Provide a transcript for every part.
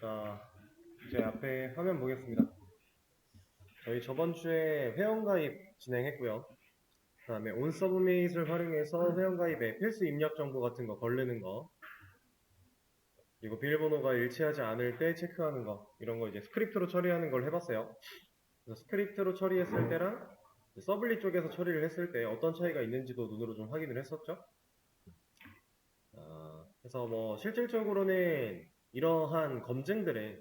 자, 이제 앞에 화면 보겠습니다. 저희 저번 주에 회원가입 진행했고요. 그 다음에 온서브밋을 활용해서 회원가입에 필수 입력 정보 같은 거 걸르는 거, 그리고 비밀번호가 일치하지 않을 때 체크하는 거, 이런 거 이제 스크립트로 처리하는 걸 해봤어요. 그래서 스크립트로 처리했을 때랑 서블릿 쪽에서 처리를 했을 때 어떤 차이가 있는지도 눈으로 좀 확인을 했었죠. 그래서 뭐 실질적으로는 이러한 검증들은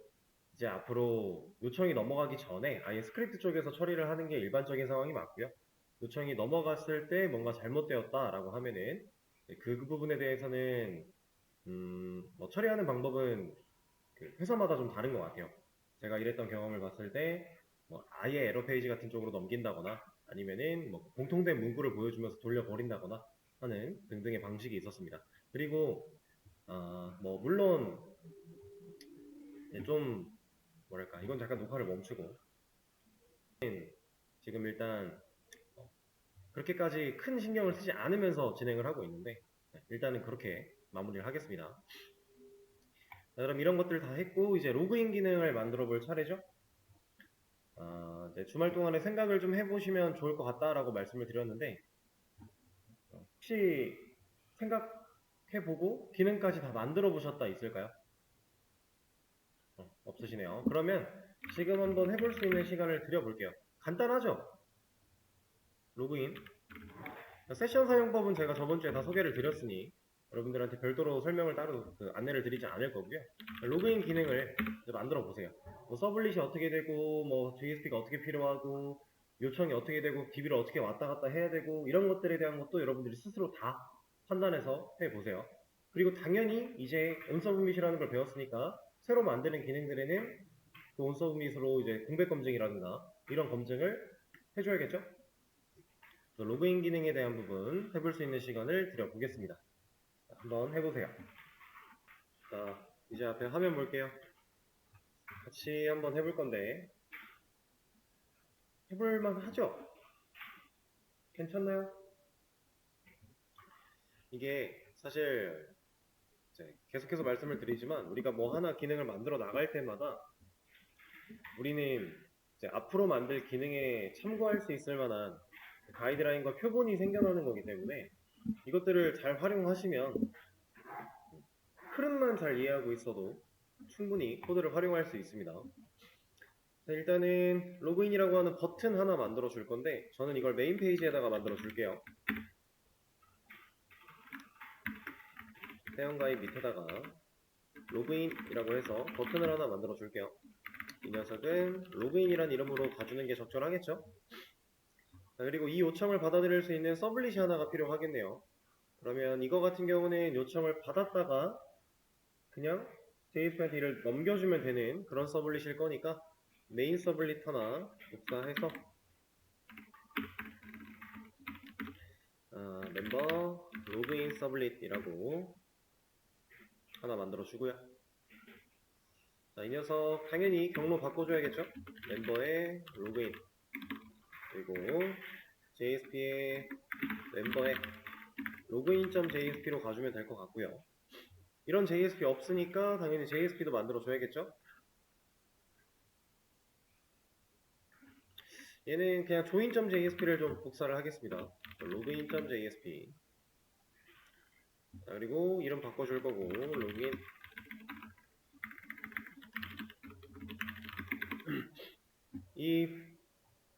이제 앞으로 요청이 넘어가기 전에 아예 스크립트 쪽에서 처리를 하는 게 일반적인 상황이 맞고요. 요청이 넘어갔을 때 뭔가 잘못되었다라고 하면은 그 부분에 대해서는 뭐 처리하는 방법은 그 회사마다 좀 다른 것 같아요. 제가 일했던 경험을 봤을 때 뭐 아예 에러 페이지 같은 쪽으로 넘긴다거나 아니면은 뭐 공통된 문구를 보여주면서 돌려버린다거나 하는 등등의 방식이 있었습니다. 그리고 뭐 물론 좀 뭐랄까 이건 잠깐 녹화를 멈추고 지금 일단 그렇게까지 큰 신경을 쓰지 않으면서 진행을 하고 있는데 일단은 그렇게 마무리를 하겠습니다. 자, 그럼 이런 것들 다 했고 이제 로그인 기능을 만들어 볼 차례죠. 이제 주말 동안에 생각을 좀 해보시면 좋을 것 같다라고 말씀을 드렸는데 혹시 생각해보고 기능까지 다 만들어 보셨다 있을까요? 없으시네요. 그러면 지금 한번 해볼 수 있는 시간을 드려볼게요. 간단하죠? 로그인. 세션 사용법은 제가 저번 주에 다 소개를 드렸으니 여러분들한테 별도로 설명을 따로 안내를 드리지 않을 거고요. 로그인 기능을 만들어 보세요. 뭐 서블릿이 어떻게 되고, 뭐 JSP가 어떻게 필요하고, 요청이 어떻게 되고, DB를 어떻게 왔다 갔다 해야 되고, 이런 것들에 대한 것도 여러분들이 스스로 다 판단해서 해보세요. 그리고 당연히 이제 온서브밋이라는 걸 배웠으니까 새로 만드는 기능들에는 그 온서브밋으로 이제 공백 검증이라든가 이런 검증을 해줘야겠죠? 로그인 기능에 대한 부분 해볼 수 있는 시간을 드려보겠습니다. 한번 해보세요. 자, 이제 앞에 화면 볼게요. 같이 한번 해볼 건데 해볼만 하죠? 괜찮나요? 이게 사실 계속해서 말씀을 드리지만 우리가 뭐 하나 기능을 만들어 나갈 때마다 우리는 이제 앞으로 만들 기능에 참고할 수 있을 만한 가이드라인과 표본이 생겨나는 거기 때문에 이것들을 잘 활용하시면 흐름만 잘 이해하고 있어도 충분히 코드를 활용할 수 있습니다. 자, 일단은 로그인이라고 하는 버튼 하나 만들어 줄 건데 저는 이걸 메인 페이지에다가 만들어 줄게요. 회원가입 밑에다가 로그인이라고 해서 버튼을 하나 만들어 줄게요. 이 녀석은 로그인이란 이름으로 가주는 게 적절하겠죠? 자, 그리고 이 요청을 받아들일 수 있는 서블릿이 하나가 필요하겠네요. 그러면 이거 같은 경우는 요청을 받았다가 그냥 JSP한테 이를 넘겨주면 되는 그런 서블릿일 거니까 메인 서블릿 하나 복사해서 멤버 로그인 서블릿이라고 하나 만들어 주고요. 자, 이 녀석 당연히 경로 바꿔줘야겠죠? 멤버의 로그인 그리고 JSP의 멤버의 로그인.jsp로 가주면 될 것 같고요. 이런 JSP 없으니까 당연히 JSP도 만들어 줘야겠죠? 얘는 그냥 join.jsp를 좀 복사를 하겠습니다. 로그인.jsp 그리고 이름 바꿔줄 거고 로그인 이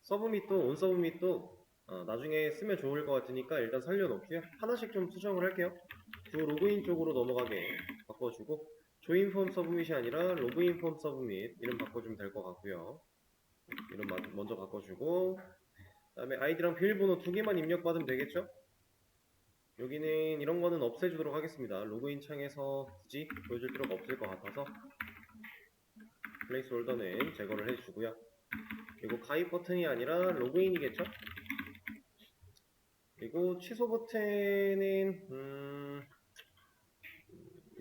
서브밋도 온서브밋도 나중에 쓰면 좋을 것 같으니까 일단 살려놓고요. 하나씩 좀 수정을 할게요. 주 로그인 쪽으로 넘어가게 바꿔주고 조인 폼 서브밋이 아니라 로그인 폼 서브밋 이름 바꿔주면 될 것 같고요. 이름 먼저 바꿔주고 그 다음에 아이디랑 비밀번호 두 개만 입력받으면 되겠죠? 여기는 이런 거는 없애주도록 하겠습니다. 로그인 창에서 굳이 보여줄 필요가 없을 것 같아서 플레이스 홀더는 제거를 해주고요. 그리고 가입 버튼이 아니라 로그인이겠죠? 그리고 취소 버튼은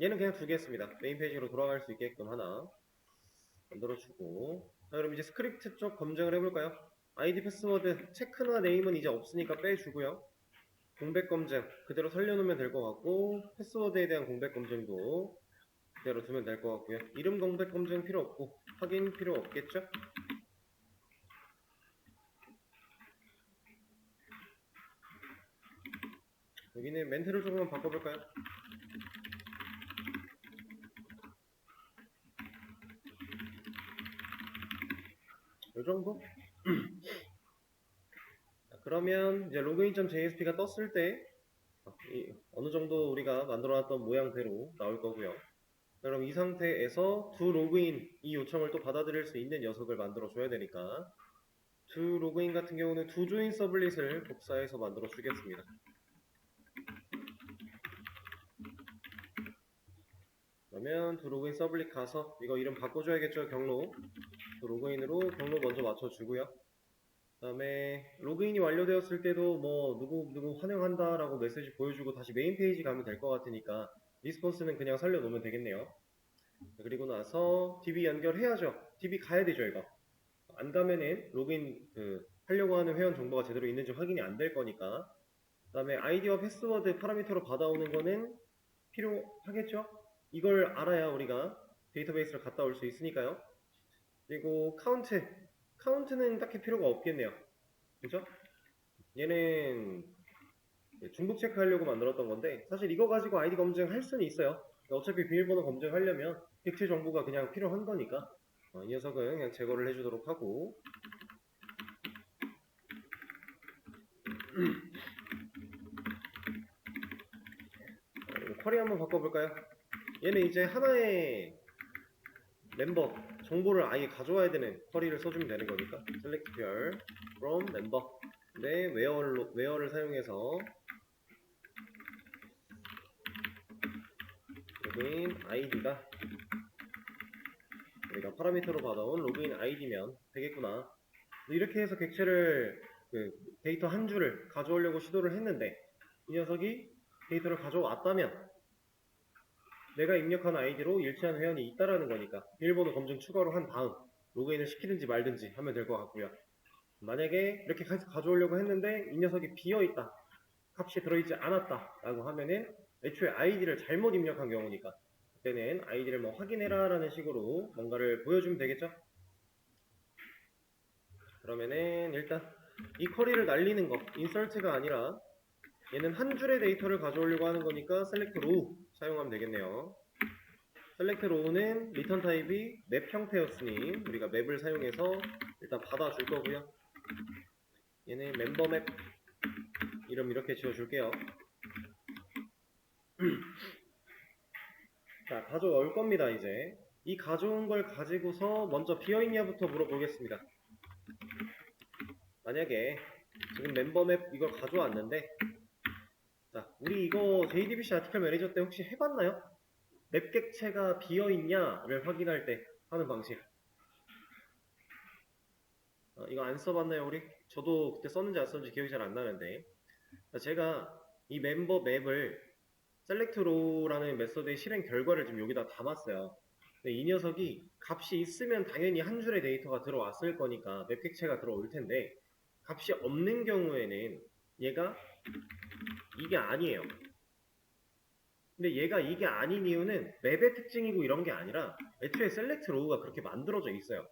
얘는 그냥 두 개 했습니다. 메인 페이지로 돌아갈 수 있게끔 하나 만들어주고 자, 그럼 이제 스크립트 쪽 검증을 해볼까요? 아이디 패스워드 체크나 네임은 이제 없으니까 빼주고요. 공백 검증 그대로 살려놓으면 될 것 같고 패스워드에 대한 공백 검증도 그대로 두면 될 것 같고요. 이름 공백 검증 필요 없고 확인 필요 없겠죠? 여기는 멘트를 조금만 바꿔볼까요? 요 정도? 그러면 이제 login.jsp가 떴을 때 어느 정도 우리가 만들어놨던 모양대로 나올 거고요. 그럼 이 상태에서 두 로그인 이 요청을 또 받아들일 수 있는 녀석을 만들어 줘야 되니까 두 로그인 같은 경우는 두 조인 서블릿을 복사해서 만들어 주겠습니다. 그러면 두 로그인 서블릿 가서 이거 이름 바꿔줘야겠죠. 경로 두 로그인으로 경로 먼저 맞춰주고요. 그 다음에 로그인이 완료되었을 때도 뭐 누구 환영한다 라고 메시지 보여주고 다시 메인 페이지 가면 될 것 같으니까 리스폰스는 그냥 살려놓으면 되겠네요. 그리고 나서 DB 연결해야죠. DB 가야 되죠. 이거 안 가면은 로그인 하려고 하는 회원 정보가 제대로 있는지 확인이 안 될 거니까. 그 다음에 아이디와 패스워드 파라미터로 받아오는 거는 필요하겠죠. 이걸 알아야 우리가 데이터베이스를 갔다 올 수 있으니까요. 그리고 카운트는 딱히 필요가 없겠네요. 그죠? 얘는 중복 체크하려고 만들었던 건데 사실 이거 가지고 아이디 검증할 수는 있어요. 어차피 비밀번호 검증하려면 객체 정보가 그냥 필요한 거니까 이 녀석은 그냥 제거를 해주도록 하고 쿼리 한번 바꿔볼까요? 얘는 이제 하나의 멤버 정보를 아예 가져와야 되는 쿼리를 써주면 되는 거니까 select 별 from member 네, where를 사용해서 로그인 아이디가 우리가 파라미터로 받아온 로그인 아이디면 되겠구나. 이렇게 해서 객체를 데이터 한 줄을 가져오려고 시도를 했는데 이 녀석이 데이터를 가져왔다면 내가 입력한 아이디로 일치한 회원이 있다라는 거니까 비밀번호 검증 추가로 한 다음 로그인을 시키든지 말든지 하면 될 것 같고요. 만약에 이렇게 가져오려고 했는데 이 녀석이 비어있다, 값이 들어있지 않았다 라고 하면은 애초에 아이디를 잘못 입력한 경우니까 그때는 아이디를 뭐 확인해라 라는 식으로 뭔가를 보여주면 되겠죠. 그러면은 일단 이 쿼리를 날리는 거 인설트가 아니라 얘는 한 줄의 데이터를 가져오려고 하는 거니까 select row 사용하면 되겠네요. select row는 리턴 타입이 맵 형태였으니 우리가 맵을 사용해서 일단 받아줄 거고요. 얘는 멤버 맵 이름 이렇게 지어줄게요. 자, 가져올 겁니다. 이제 이 가져온 걸 가지고서 먼저 비어있냐부터 물어보겠습니다. 만약에 지금 멤버 맵 이걸 가져왔는데 자, 우리 이거 JDBC 아티클 매니저 때 혹시 해봤나요? 맵 객체가 비어있냐를 확인할 때 하는 방식. 이거 안 써봤나요 우리? 저도 그때 썼는지 안 썼는지 기억이 잘 안 나는데 제가 이 멤버 맵을 select row라는 메소드의 실행 결과를 지금 여기다 담았어요. 근데 이 녀석이 값이 있으면 당연히 한 줄의 데이터가 들어왔을 거니까 맵 객체가 들어올 텐데 값이 없는 경우에는 얘가 이게 아니에요. 근데 얘가 이게 아닌 이유는 맵의 특징이고 이런 게 아니라 애초에 select row가 그렇게 만들어져 있어요.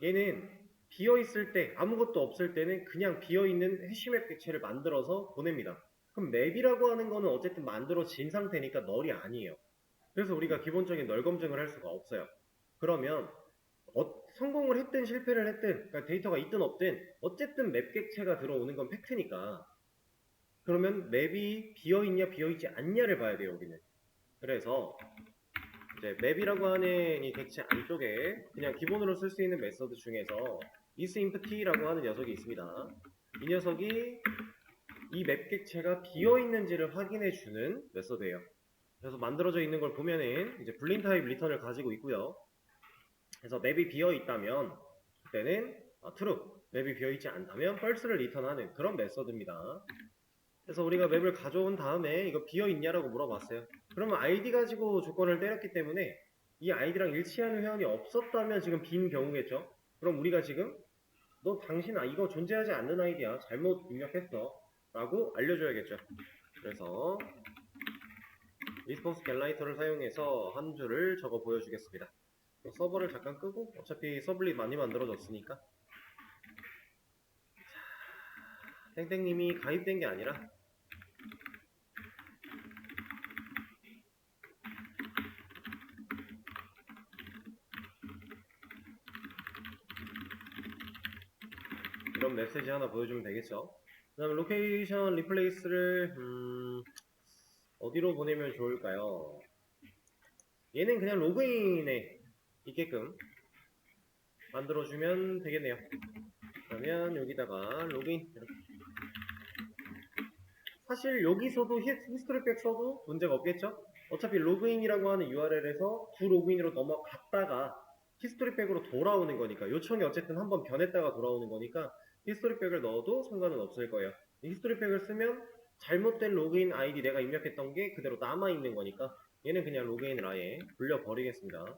얘는 비어있을 때 아무것도 없을 때는 그냥 비어있는 해시맵 객체를 만들어서 보냅니다. 그럼 맵이라고 하는 거는 어쨌든 만들어진 상태니까 널이 아니에요. 그래서 우리가 기본적인 널 검증을 할 수가 없어요. 그러면 성공을 했든 실패를 했든 그러니까 데이터가 있든 없든 어쨌든 맵 객체가 들어오는 건 팩트니까 그러면 맵이 비어있냐 비어있지 않냐를 봐야 돼요. 여기는. 그래서 이제 맵이라고 하는 이 객체 안쪽에 그냥 기본으로 쓸 수 있는 메서드 중에서 isEmpty라고 하는 녀석이 있습니다. 이 녀석이 이 맵 객체가 비어있는지를 확인해주는 메서드예요. 그래서 만들어져 있는 걸 보면은 이제 불린 타입 리턴을 가지고 있고요. 그래서 맵이 비어있다면 그때는 true, 맵이 비어있지 않다면 false를 리턴하는 그런 메서드입니다. 그래서 우리가 맵을 가져온 다음에 이거 비어있냐라고 물어봤어요. 그러면 아이디 가지고 조건을 때렸기 때문에 이 아이디랑 일치하는 회원이 없었다면 지금 빈 경우겠죠. 그럼 우리가 지금 너 당신 이거 존재하지 않는 아이디야, 잘못 입력했어 라고 알려줘야겠죠. 그래서 리스폰스 겟라이터를 사용해서 한 줄을 적어 보여주겠습니다. 서버를 잠깐 끄고 어차피 서블릿 많이 만들어졌으니까 땡땡님이 가입된 게 아니라 이런 메시지 하나 보여주면 되겠죠. 그 다음에 로케이션 리플레이스를 어디로 보내면 좋을까요? 얘는 그냥 로그인에 있게끔 만들어주면 되겠네요. 그러면 여기다가 로그인 이렇게. 사실 여기서도 히스토리백 써도 문제가 없겠죠? 어차피 로그인이라고 하는 URL에서 구 로그인으로 넘어갔다가 히스토리백으로 돌아오는 거니까 요청이 어쨌든 한번 변했다가 돌아오는 거니까 히스토리백을 넣어도 상관은 없을 거예요. 히스토리백을 쓰면 잘못된 로그인 아이디 내가 입력했던 게 그대로 남아있는 거니까 얘는 그냥 로그인을 아예 돌려버리겠습니다.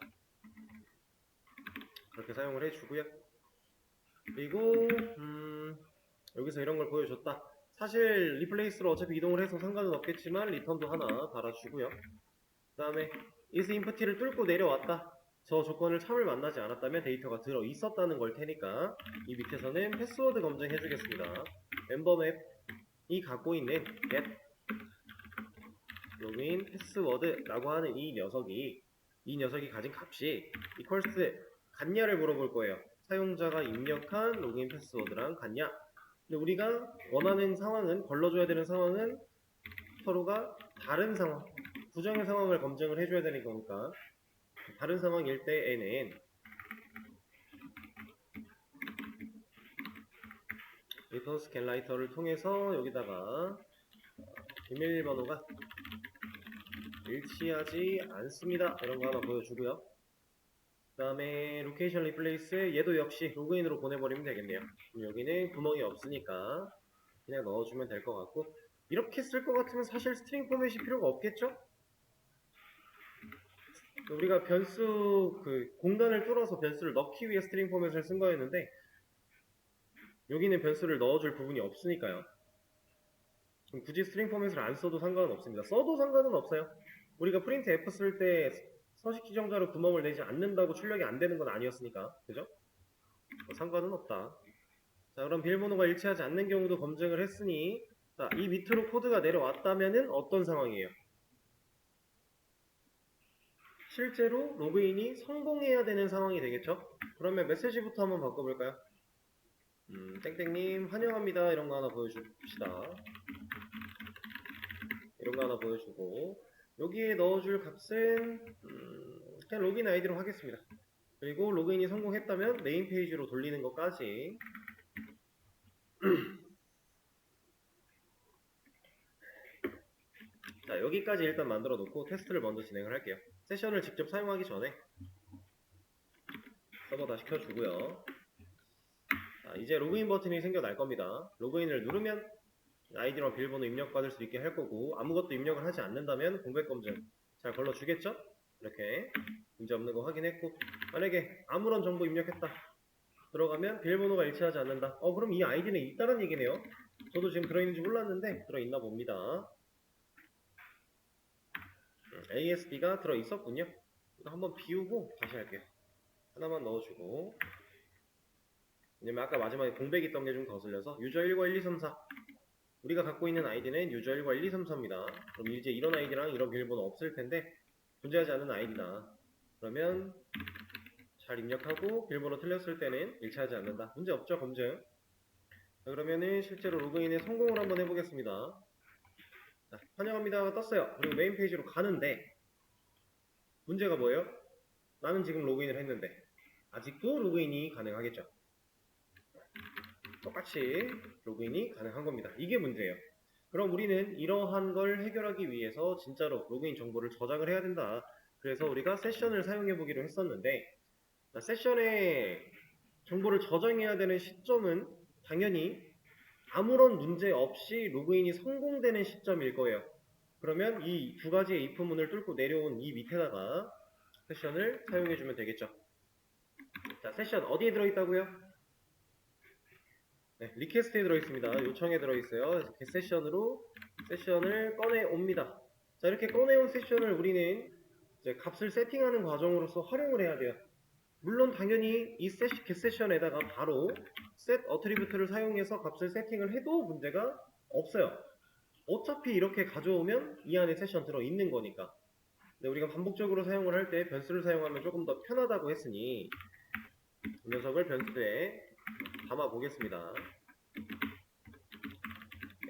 그렇게 사용을 해주고요. 그리고 여기서 이런 걸 보여줬다. 사실 리플레이스로 어차피 이동을 해서 상관은 없겠지만 리턴도 하나 달아주고요. 그 다음에 is empty를 뚫고 내려왔다. 저 조건을 참을 만나지 않았다면 데이터가 들어 있었다는 걸 테니까 이 밑에서는 패스워드 검증해 주겠습니다. 멤버맵이 갖고 있는 get 로그인 패스워드라고 하는 이 녀석이 가진 값이 equals 같냐를 물어볼 거예요. 사용자가 입력한 로그인 패스워드랑 같냐. 근데 우리가 원하는 상황은, 걸러줘야 되는 상황은 서로가 다른 상황, 부정의 상황을 검증을 해줘야 되는 거니까 다른 상황일 때에는 리턴스 겟라이터를 통해서 여기다가 비밀번호가 일치하지 않습니다. 이런 거 하나 보여주고요. 그 다음에 로케이션 리플레이스 얘도 역시 로그인으로 보내버리면 되겠네요. 그럼 여기는 구멍이 없으니까 그냥 넣어주면 될 것 같고, 이렇게 쓸 것 같으면 사실 스트링 포맷이 필요가 없겠죠? 우리가 변수 공간을 뚫어서 변수를 넣기 위해 스트링 포맷을 쓴 거였는데 여기는 변수를 넣어줄 부분이 없으니까요. 그럼 굳이 스트링 포맷을 안 써도 상관은 없습니다. 써도 상관은 없어요. 우리가 프린트 F 쓸 때 서식 지정자로 구멍을 내지 않는다고 출력이 안 되는 건 아니었으니까, 그죠? 상관은 없다. 자, 그럼 비밀번호가 일치하지 않는 경우도 검증을 했으니, 자, 이 밑으로 코드가 내려왔다면은 어떤 상황이에요? 실제로 로그인이 성공해야 되는 상황이 되겠죠? 그러면 메시지부터 한번 바꿔볼까요? 땡땡님 환영합니다. 이런 거 하나 보여줍시다. 이런 거 하나 보여주고, 여기에 넣어줄 값은 그냥 로그인 아이디로 하겠습니다. 그리고 로그인이 성공했다면 메인 페이지로 돌리는 것까지 자, 여기까지 일단 만들어 놓고 테스트를 먼저 진행을 할게요. 세션을 직접 사용하기 전에 서버 다시 켜주고요. 자, 이제 로그인 버튼이 생겨날 겁니다. 로그인을 누르면 아이디랑 비밀번호 입력받을 수 있게 할 거고, 아무것도 입력을 하지 않는다면 공백 검증 잘 걸러주겠죠? 이렇게 문제없는 거 확인했고, 만약에 아무런 정보 입력했다 들어가면 비밀번호가 일치하지 않는다. 그럼 이 아이디는 있다는 얘기네요. 저도 지금 들어있는지 몰랐는데 들어있나 봅니다. ASB가 들어있었군요. 이거 한번 비우고 다시 할게요. 하나만 넣어주고, 왜냐면 아까 마지막에 공백 있던 게 좀 거슬려서 유저 1과 1, 2, 3, 4 우리가 갖고 있는 아이디는 유저 1과 1, 2, 3, 4입니다. 그럼 이제 이런 아이디랑 이런 비밀번호 없을 텐데 존재하지 않는 아이디다. 그러면 잘 입력하고 비밀번호 틀렸을 때는 일치하지 않는다. 문제 없죠? 검증. 자, 그러면은 실제로 로그인에 성공을 한번 해보겠습니다. 자, 환영합니다가 떴어요. 그리고 메인 페이지로 가는데 문제가 뭐예요? 나는 지금 로그인을 했는데 아직도 로그인이 가능하겠죠. 똑같이 로그인이 가능한 겁니다. 이게 문제예요. 그럼 우리는 이러한 걸 해결하기 위해서 진짜로 로그인 정보를 저장을 해야 된다. 그래서 우리가 세션을 사용해 보기로 했었는데, 세션에 정보를 저장해야 되는 시점은 당연히 아무런 문제 없이 로그인이 성공되는 시점일 거예요. 그러면 이 두 가지의 if문을 뚫고 내려온 이 밑에다가 세션을 사용해 주면 되겠죠. 자, 세션 어디에 들어있다고요? 네, 리퀘스트에 들어있습니다. 요청에 들어있어요. 그래서 겟세션으로 세션을 꺼내 옵니다. 자, 이렇게 꺼내온 세션을 우리는 이제 값을 세팅하는 과정으로서 활용을 해야 돼요. 물론 당연히 이 get 세션에다가 바로 set attribute를 사용해서 값을 세팅을 해도 문제가 없어요. 어차피 이렇게 가져오면 이 안에 세션 들어있는 거니까. 근데 우리가 반복적으로 사용을 할 때 변수를 사용하면 조금 더 편하다고 했으니 이 녀석을 변수에 담아 보겠습니다.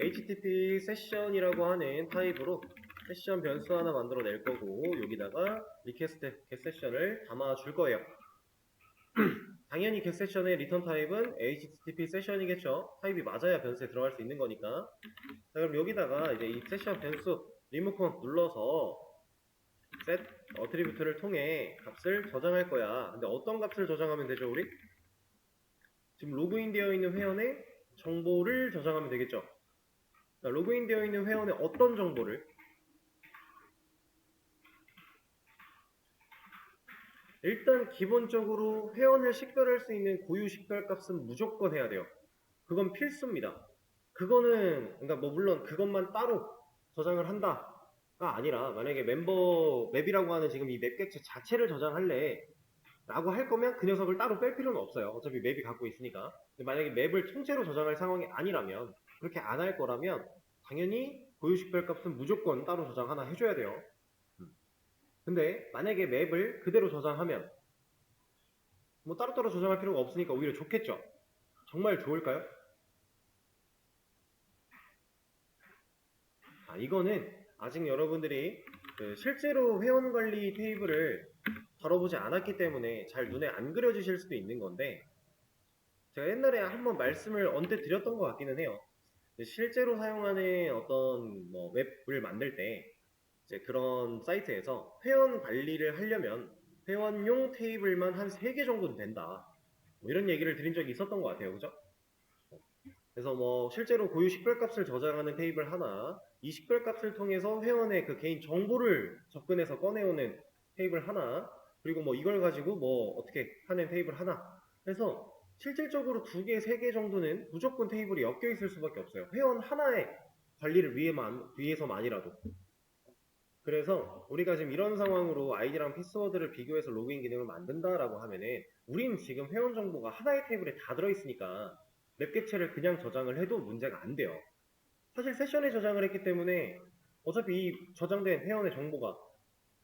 HTTP 세션이라고 하는 타입으로 세션 변수 하나 만들어 낼 거고 여기다가 request get 세션을 담아 줄 거예요. 당연히 get 세션의 리턴 타입은 HTTP 세션이겠죠. 타입이 맞아야 변수에 들어갈 수 있는 거니까. 자, 그럼 여기다가 이제 이 세션 변수 리모컨 눌러서 set attribute를 통해 값을 저장할 거야. 근데 어떤 값을 저장하면 되죠, 우리? 지금 로그인 되어 있는 회원의 정보를 저장하면 되겠죠. 자, 로그인 되어 있는 회원의 어떤 정보를? 일단 기본적으로 회원을 식별할 수 있는 고유 식별값은 무조건 해야 돼요. 그건 필수입니다. 그거는 그러니까 뭐 물론 그것만 따로 저장을 한다가 아니라 만약에 멤버 맵이라고 하는 지금 이 맵 객체 자체를 저장할래 라고 할 거면 그 녀석을 따로 뺄 필요는 없어요. 어차피 맵이 갖고 있으니까. 근데 만약에 맵을 통째로 저장할 상황이 아니라면 그렇게 안 할 거라면 당연히 고유 식별값은 무조건 따로 저장 하나 해줘야 돼요. 근데 만약에 맵을 그대로 저장하면 뭐 따로따로 저장할 필요가 없으니까 오히려 좋겠죠. 정말 좋을까요? 이거는 아직 여러분들이 그 실제로 회원관리 테이블을 다뤄보지 않았기 때문에 잘 눈에 안 그려지실 수도 있는 건데 제가 옛날에 한번 말씀을 언뜻 드렸던 것 같기는 해요. 실제로 사용하는 어떤 뭐 웹을 만들 때 이제 그런 사이트에서 회원 관리를 하려면 회원용 테이블만 한 3개 정도는 된다. 뭐 이런 얘기를 드린 적이 있었던 것 같아요. 그죠? 그래서 뭐 실제로 고유 식별값을 저장하는 테이블 하나, 이 식별값을 통해서 회원의 그 개인 정보를 접근해서 꺼내오는 테이블 하나, 그리고 뭐 이걸 가지고 뭐 어떻게 하는 테이블 하나. 그래서 실질적으로 2개, 3개 정도는 무조건 테이블이 엮여 있을 수밖에 없어요. 회원 하나의 관리를 위해서만이라도. 그래서 우리가 지금 이런 상황으로 아이디랑 패스워드를 비교해서 로그인 기능을 만든다라고 하면은 우린 지금 회원 정보가 하나의 테이블에 다 들어있으니까 맵 객체를 그냥 저장을 해도 문제가 안 돼요. 사실 세션에 저장을 했기 때문에 어차피 이 저장된 회원의 정보가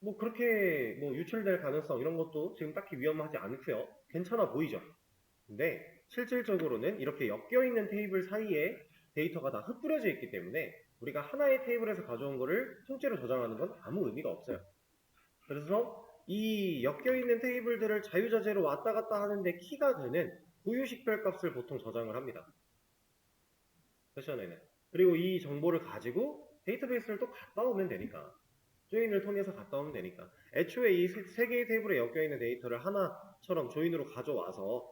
뭐 그렇게 뭐 유출될 가능성 이런 것도 지금 딱히 위험하지 않고요. 괜찮아 보이죠. 근데 실질적으로는 이렇게 엮여있는 테이블 사이에 데이터가 다 흩뿌려져 있기 때문에 우리가 하나의 테이블에서 가져온 거를 통째로 저장하는 건 아무 의미가 없어요. 그래서 이 엮여있는 테이블들을 자유자재로 왔다 갔다 하는데 키가 되는 고유식별 값을 보통 저장을 합니다. 세션에는. 그리고 이 정보를 가지고 데이터베이스를 또 갔다 오면 되니까. 조인을 통해서 갔다 오면 되니까. 애초에 이 세 개의 테이블에 엮여있는 데이터를 하나처럼 조인으로 가져와서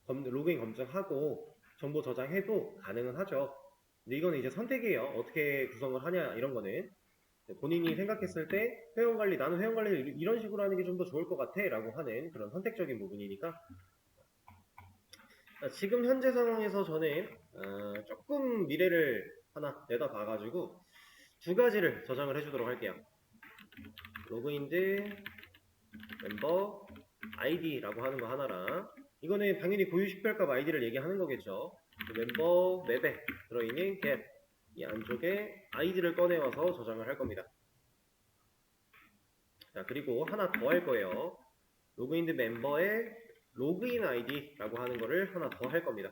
로그인 검증하고 정보 저장해도 가능은 하죠. 근데 이거는 이제 선택이에요. 어떻게 구성을 하냐 이런 거는 본인이 생각했을 때 회원관리 나는 회원관리를 이런 식으로 하는 게 좀 더 좋을 것 같아 라고 하는 그런 선택적인 부분이니까 지금 현재 상황에서 저는 조금 미래를 하나 내다봐 가지고 2가지를 저장을 해주도록 할게요. 로그인드 멤버 아이디라고 하는 거 하나랑 이거는 당연히 고유 식별값 아이디를 얘기하는 거겠죠. 멤버 맵에 들어있는 갭 이 안쪽에 아이디를 꺼내와서 저장을 할 겁니다. 자, 그리고 하나 더 할 거예요. 로그인드 멤버의 로그인 아이디라고 하는 거를 하나 더 할 겁니다.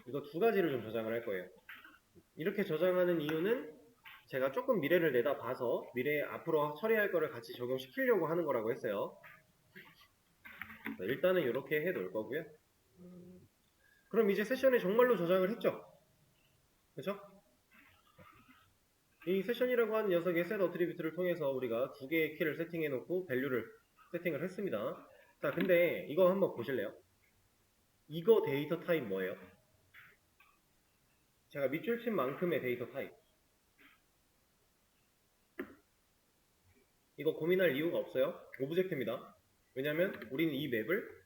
이거 2가지를 좀 저장을 할 거예요. 이렇게 저장하는 이유는 제가 조금 미래를 내다봐서 미래에 앞으로 처리할 거를 같이 적용시키려고 하는 거라고 했어요. 일단은 이렇게 해 놓을 거고요. 그럼 이제 세션에 정말로 저장을 했죠? 그렇죠? 이 세션이라고 하는 녀석의 set attribute를 통해서 우리가 2개의 키를 세팅해 놓고 밸류를 세팅을 했습니다. 자, 근데 이거 한번 보실래요? 이거 데이터 타입 뭐예요? 제가 밑줄 친 만큼의 데이터 타입. 이거 고민할 이유가 없어요. 오브젝트입니다. 왜냐면 우리는 이 맵을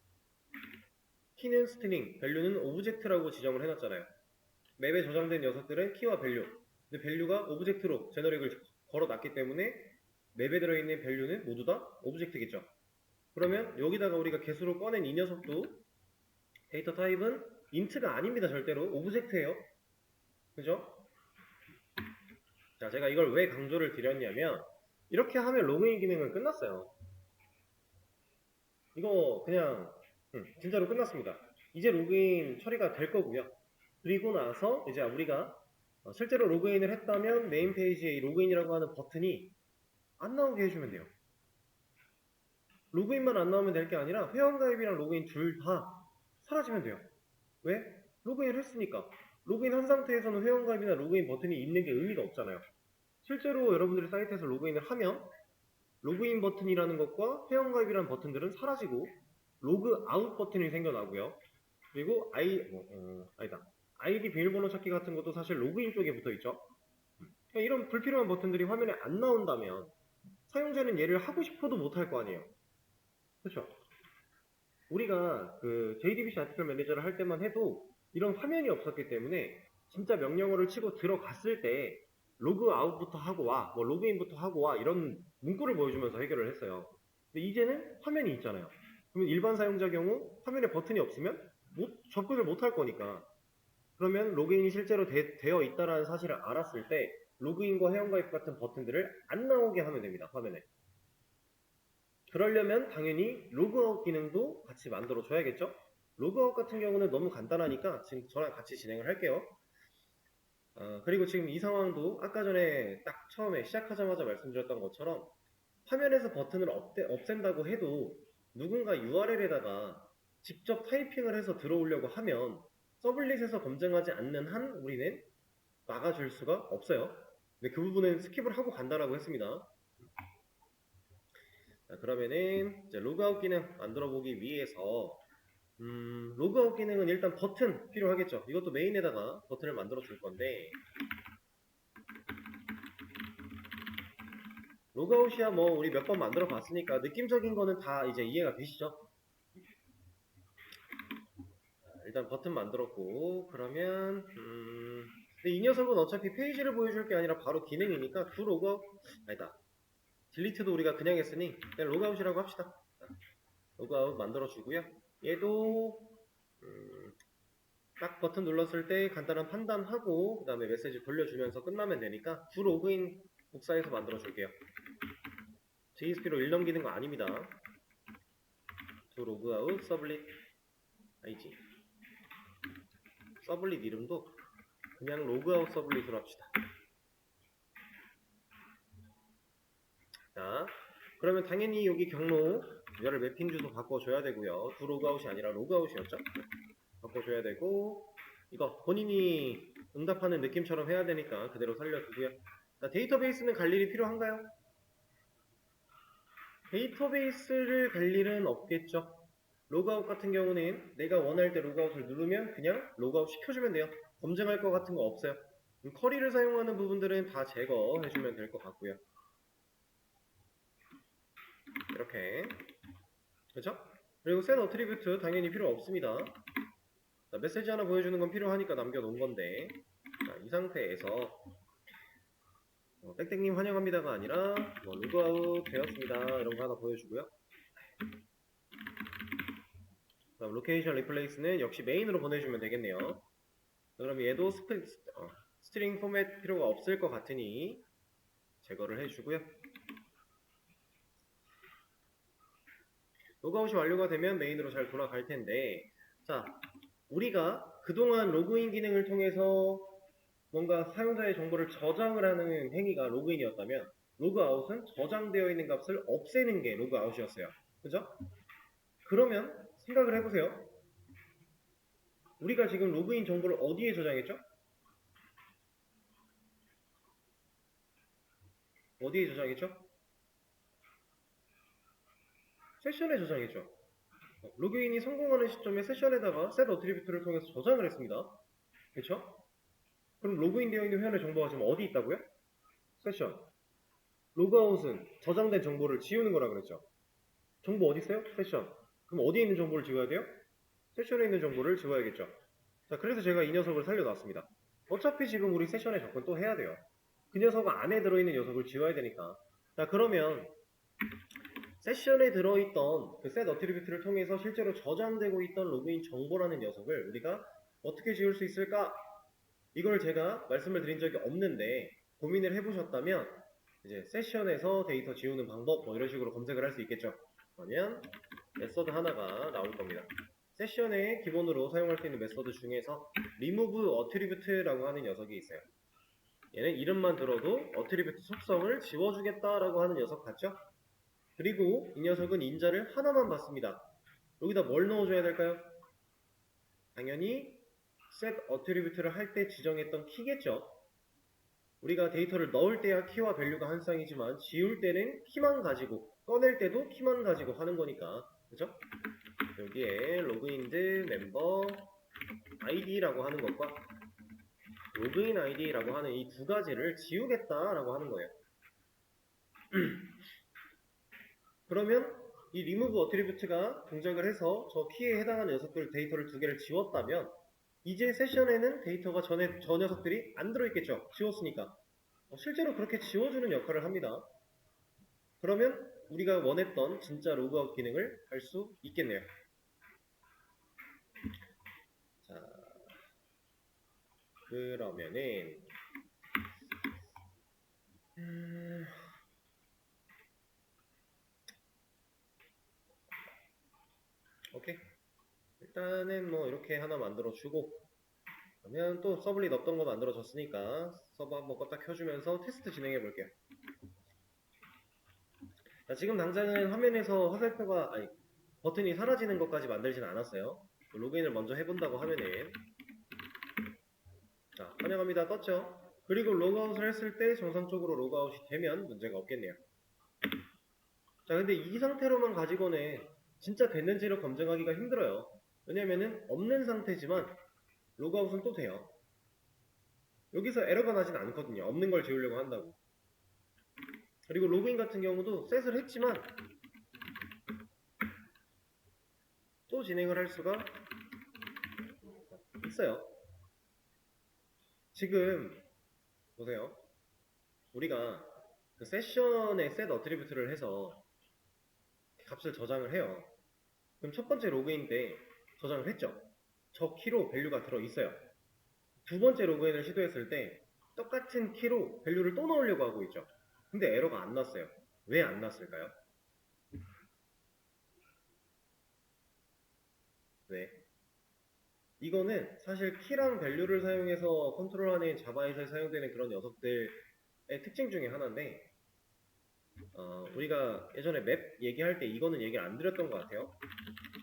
키는 스트링, 밸류는 오브젝트라고 지정을 해놨잖아요. 맵에 저장된 녀석들은 키와 밸류. 근데 밸류가 오브젝트로 제너릭을 걸어놨기 때문에 맵에 들어있는 밸류는 모두 다 오브젝트겠죠. 그러면 여기다가 우리가 개수로 꺼낸 이 녀석도 데이터 타입은 인트가 아닙니다. 절대로 오브젝트예요. 그죠? 자, 제가 이걸 왜 강조를 드렸냐면 이렇게 하면 로그인 기능은 끝났어요. 이거 그냥 진짜로 끝났습니다. 이제 로그인 처리가 될 거고요. 그리고 나서 이제 우리가 실제로 로그인을 했다면 메인 페이지에 이 로그인이라고 하는 버튼이 안 나오게 해주면 돼요. 로그인만 안 나오면 될 게 아니라 회원가입이랑 로그인 둘 다 사라지면 돼요. 왜? 로그인을 했으니까. 로그인 한 상태에서는 회원가입이나 로그인 버튼이 있는 게 의미가 없잖아요. 실제로 여러분들이 사이트에서 로그인을 하면 로그인 버튼이라는 것과 회원가입이라는 버튼들은 사라지고 로그 아웃 버튼이 생겨나고요. 그리고 아이디 비밀번호 찾기 같은 것도 사실 로그인 쪽에 붙어있죠. 이런 불필요한 버튼들이 화면에 안 나온다면 사용자는 얘를 하고 싶어도 못할 거 아니에요. 그렇죠? 우리가 그 JDBC 아티클 매니저를 할 때만 해도 이런 화면이 없었기 때문에 진짜 명령어를 치고 들어갔을 때 로그 아웃부터 하고 와, 뭐 로그인부터 하고 와 이런 문구를 보여주면서 해결을 했어요. 근데 이제는 화면이 있잖아요. 그러면 일반 사용자 경우 화면에 버튼이 없으면 접근을 못 할 거니까 그러면 로그인이 실제로 되어 있다는 사실을 알았을 때 로그인과 회원가입 같은 버튼들을 안 나오게 하면 됩니다. 화면에. 그러려면 당연히 로그아웃 기능도 같이 만들어 줘야겠죠? 로그아웃 같은 경우는 너무 간단하니까 지금 저랑 같이 진행을 할게요. 그리고 지금 이 상황도 아까 전에 딱 처음에 시작하자마자 말씀드렸던 것처럼 화면에서 버튼을 없앤다고 해도 누군가 URL에다가 직접 타이핑을 해서 들어오려고 하면 서블릿에서 검증하지 않는 한 우리는 막아줄 수가 없어요. 근데 그 부분은 스킵을 하고 간다라고 했습니다. 자, 그러면은 이제 로그아웃 기능 만들어 보기 위해서 로그아웃 기능은 일단 버튼 필요하겠죠. 이것도 메인에다가 버튼을 만들어 줄 건데 로그아웃이야 뭐 우리 몇 번 만들어 봤으니까 느낌적인 거는 다 이제 이해가 되시죠? 일단 버튼 만들었고 그러면 근데 이 녀석은 어차피 페이지를 보여줄 게 아니라 바로 기능이니까 두 로그아웃 아니다 딜리트도 우리가 그냥 했으니 그냥 로그아웃이라고 합시다. 로그아웃 만들어 주고요. 얘도 딱 버튼 눌렀을 때 간단한 판단하고 그 다음에 메시지 돌려주면서 끝나면 되니까 주 로그인 복사해서 만들어 줄게요. JSP로 일 넘기는 거 아닙니다. 주 로그아웃 서블릿 IG 서블릿 이름도 그냥 로그아웃 서블릿으로 합시다. 자, 그러면 당연히 여기 경로 열을 매핑 주소 바꿔줘야 되고요. 주 로그아웃이 아니라 로그아웃이었죠? 바꿔줘야 되고 이거 본인이 응답하는 느낌처럼 해야 되니까 그대로 살려두고요. 자, 데이터베이스는 갈 일이 필요한가요? 데이터베이스를 갈 일은 없겠죠. 로그아웃 같은 경우는 내가 원할 때 로그아웃을 누르면 그냥 로그아웃 시켜주면 돼요. 검증할 것 같은 거 없어요. 커리를 사용하는 부분들은 다 제거해주면 될 것 같고요. 이렇게 그렇죠? 그리고 set attribute 당연히 필요 없습니다. 자, 메시지 하나 보여주는 건 필요하니까 남겨놓은 건데 자, 이 상태에서 땡땡님 환영합니다가 아니라 뭐 로그아웃 되었습니다 이런 거 하나 보여주고요. 그다음 로케이션 리플레이스는 역시 메인으로 보내주면 되겠네요. 그럼 얘도 스트링 포맷 필요가 없을 것 같으니 제거를 해주고요. 로그아웃이 완료가 되면 메인으로 잘 돌아갈 텐데 자 우리가 그동안 로그인 기능을 통해서 뭔가 사용자의 정보를 저장을 하는 행위가 로그인이었다면 로그아웃은 저장되어 있는 값을 없애는 게 로그아웃이었어요. 그죠? 그러면 생각을 해보세요. 우리가 지금 로그인 정보를 어디에 저장했죠? 어디에 저장했죠? 세션에 저장했죠. 로그인이 성공하는 시점에 세션에다가 set attribute를 통해서 저장을 했습니다. 그렇죠? 그럼 로그인 되어 있는 회원의 정보가 지금 어디 있다고요? 세션. 로그아웃은 저장된 정보를 지우는 거라 그랬죠. 정보 어디 있어요? 세션. 그럼 어디에 있는 정보를 지워야 돼요? 세션에 있는 정보를 지워야겠죠. 자, 그래서 제가 이 녀석을 살려놨습니다. 어차피 지금 우리 세션에 접근 또 해야 돼요. 그 녀석 안에 들어있는 녀석을 지워야 되니까. 자, 그러면 세션에 들어있던 그 set attribute를 통해서 실제로 저장되고 있던 로그인 정보라는 녀석을 우리가 어떻게 지울 수 있을까? 이걸 제가 말씀을 드린 적이 없는데 고민을 해보셨다면 이제 세션에서 데이터 지우는 방법 뭐 이런 식으로 검색을 할 수 있겠죠. 그러면 메서드 하나가 나올 겁니다. 세션에 기본으로 사용할 수 있는 메서드 중에서 remove attribute라고 하는 녀석이 있어요. 얘는 이름만 들어도 attribute 속성을 지워주겠다라고 하는 녀석 같죠? 그리고 이 녀석은 인자를 하나만 받습니다. 여기다 뭘 넣어줘야 될까요? 당연히 set attribute를 할 때 지정했던 키겠죠. 우리가 데이터를 넣을 때야 키와 밸류가 한 쌍이지만 지울 때는 키만 가지고 꺼낼 때도 키만 가지고 하는 거니까 그죠? 여기에 로그인드 멤버 id라고 하는 것과 로그인 id라고 하는 이 두 가지를 지우겠다라고 하는 거예요. 그러면 이 remove attribute가 동작을 해서 저 키에 해당하는 녀석들 데이터를 두 개를 지웠다면 이제 세션에는 데이터가 저 녀석들이 안 들어있겠죠. 지웠으니까. 실제로 그렇게 지워주는 역할을 합니다. 그러면 우리가 원했던 진짜 로그아웃 기능을 할 수 있겠네요. 자, 그러면은 오케이. 일단은 뭐 이렇게 하나 만들어주고 그러면 또 서블릿 없던 거 만들어졌으니까 서버 한번 껐다 켜주면서 테스트 진행해 볼게요. 자, 지금 당장은 화면에서 화살표가 아니 버튼이 사라지는 것까지 만들진 않았어요. 로그인을 먼저 해본다고 하면은 자, 환영합니다 떴죠? 그리고 로그아웃을 했을 때 정상적으로 로그아웃이 되면 문제가 없겠네요. 자, 근데 이 상태로만 가지고는 진짜 됐는지를 검증하기가 힘들어요. 왜냐면은 없는 상태지만 로그아웃은 또 돼요. 여기서 에러가 나진 않거든요. 없는 걸 지우려고 한다고. 그리고 로그인 같은 경우도 셋을 했지만 또 진행을 할 수가 있어요. 지금 보세요. 우리가 그 세션에 set attribute를 해서 값을 저장을 해요. 그럼 첫 번째 로그인 때 저장을 했죠. 저 키로 밸류가 들어있어요. 두 번째 로그인을 시도했을 때 똑같은 키로 밸류를 또 넣으려고 하고 있죠. 근데 에러가 안 났어요. 왜 안 났을까요? 왜? 이거는 사실 키랑 밸류를 사용해서 컨트롤하는 자바에서 사용되는 그런 녀석들의 특징 중에 하나인데 우리가 예전에 맵 얘기할 때 이거는 얘기를 안 드렸던 것 같아요.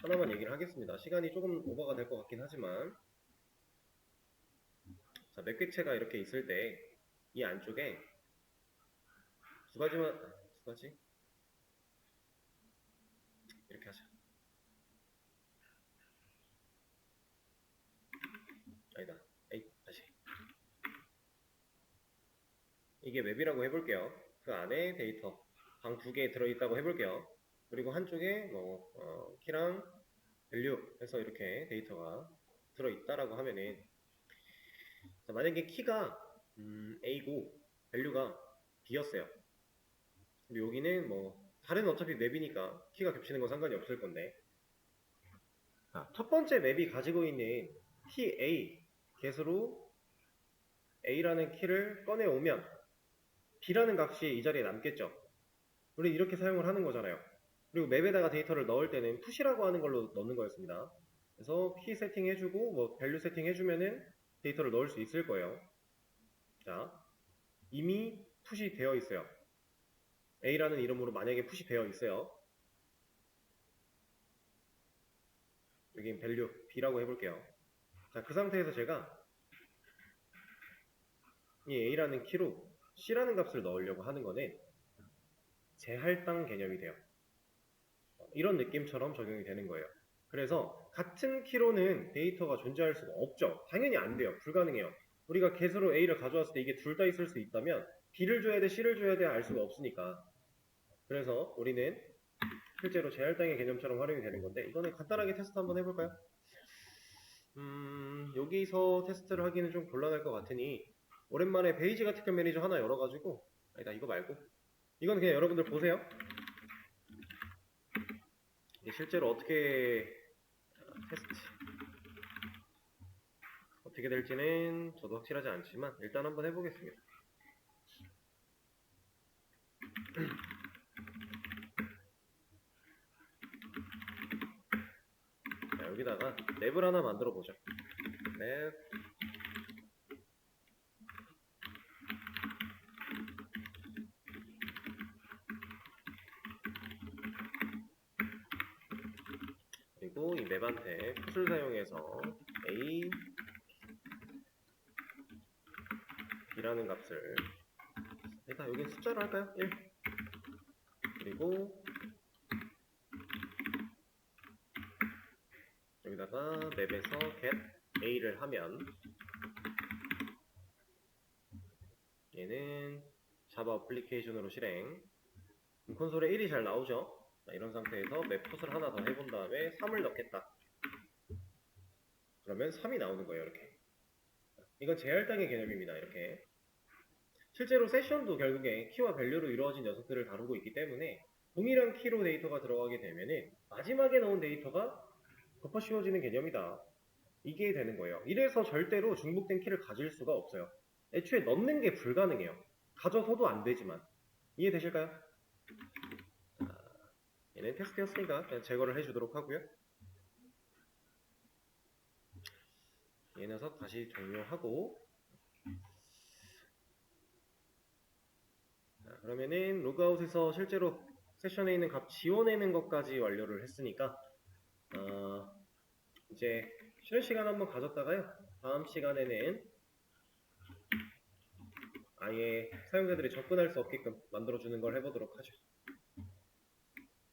하나만 얘기를 하겠습니다. 시간이 조금 오버가 될 것 같긴 하지만 자, 맵 객체가 이렇게 있을 때 이 안쪽에 두 가지? 이렇게 하자. 아니다. 에이, 다시. 이게 맵이라고 해볼게요. 그 안에 데이터 방 두 개 들어있다고 해볼게요. 그리고 한쪽에 뭐 키랑 밸류 해서 이렇게 데이터가 들어있다라고 하면은 자, 만약에 키가 A고 밸류가 B였어요. 근데 여기는 뭐 다른 어차피 맵이니까 키가 겹치는 건 상관이 없을 건데 첫 번째 맵이 가지고 있는 키 A get으로 A라는 키를 꺼내오면 B라는 값이 이 자리에 남겠죠. 우리 이렇게 사용을 하는 거잖아요. 그리고 맵에다가 데이터를 넣을 때는 푸시라고 하는 걸로 넣는 거였습니다. 그래서 키 세팅해주고 뭐 밸류 세팅해주면은 데이터를 넣을 수 있을 거예요. 자, 이미 푸시 되어 있어요. A라는 이름으로 만약에 푸시 되어 있어요. 여긴 밸류 B라고 해볼게요. 자, 그 상태에서 제가 이 A라는 키로 C라는 값을 넣으려고 하는 거는 재할당 개념이 돼요. 이런 느낌처럼 적용이 되는 거예요. 그래서 같은 키로는 데이터가 존재할 수가 없죠. 당연히 안 돼요. 불가능해요. 우리가 get으로 A를 가져왔을 때 이게 둘 다 있을 수 있다면 B를 줘야 돼, C를 줘야 돼 알 수가 없으니까. 그래서 우리는 실제로 재할당의 개념처럼 활용이 되는 건데 이거는 간단하게 테스트 한번 해볼까요? 여기서 테스트를 하기는 좀 곤란할 것 같으니 오랜만에 베이지 아티클 매니저 하나 열어가지고, 아니다, 이거 말고 이건 그냥 여러분들 보세요. 이게 실제로 어떻게 될지는 저도 확실하지 않지만 일단 한번 해보겠습니다. 자, 여기다가 맵을 하나 만들어 보죠. 맵. 그리고 이 맵한테 풋을 사용해서 a b라는 값을, 일단 여기 숫자로 할까요? 1. 그리고 여기다가 맵에서 get a를 하면 얘는 자바 어플리케이션으로 실행. 콘솔에 1이 잘 나오죠? 자, 이런 상태에서 맵풋을 하나 더 해본 다음에 3을 넣겠다. 그러면 3이 나오는 거예요. 이렇게. 이건 제할당의 개념입니다. 이렇게. 실제로 세션도 결국에 키와 밸류로 이루어진 녀석들을 다루고 있기 때문에 동일한 키로 데이터가 들어가게 되면은 마지막에 넣은 데이터가 덮어 씌워지는 개념이다. 이게 되는 거예요. 이래서 절대로 중복된 키를 가질 수가 없어요. 애초에 넣는 게 불가능해요. 가져서도 안 되지만. 이해되실까요? 얘는 테스트였으니까 그냥 제거를 해주도록 하고요. 이 녀석 다시 종료하고, 자, 그러면은 로그아웃에서 실제로 세션에 있는 값 지워내는 것까지 완료를 했으니까 이제 쉬는 시간 한번 가졌다가요, 다음 시간에는 아예 사용자들이 접근할 수 없게끔 만들어주는 걸 해보도록 하죠.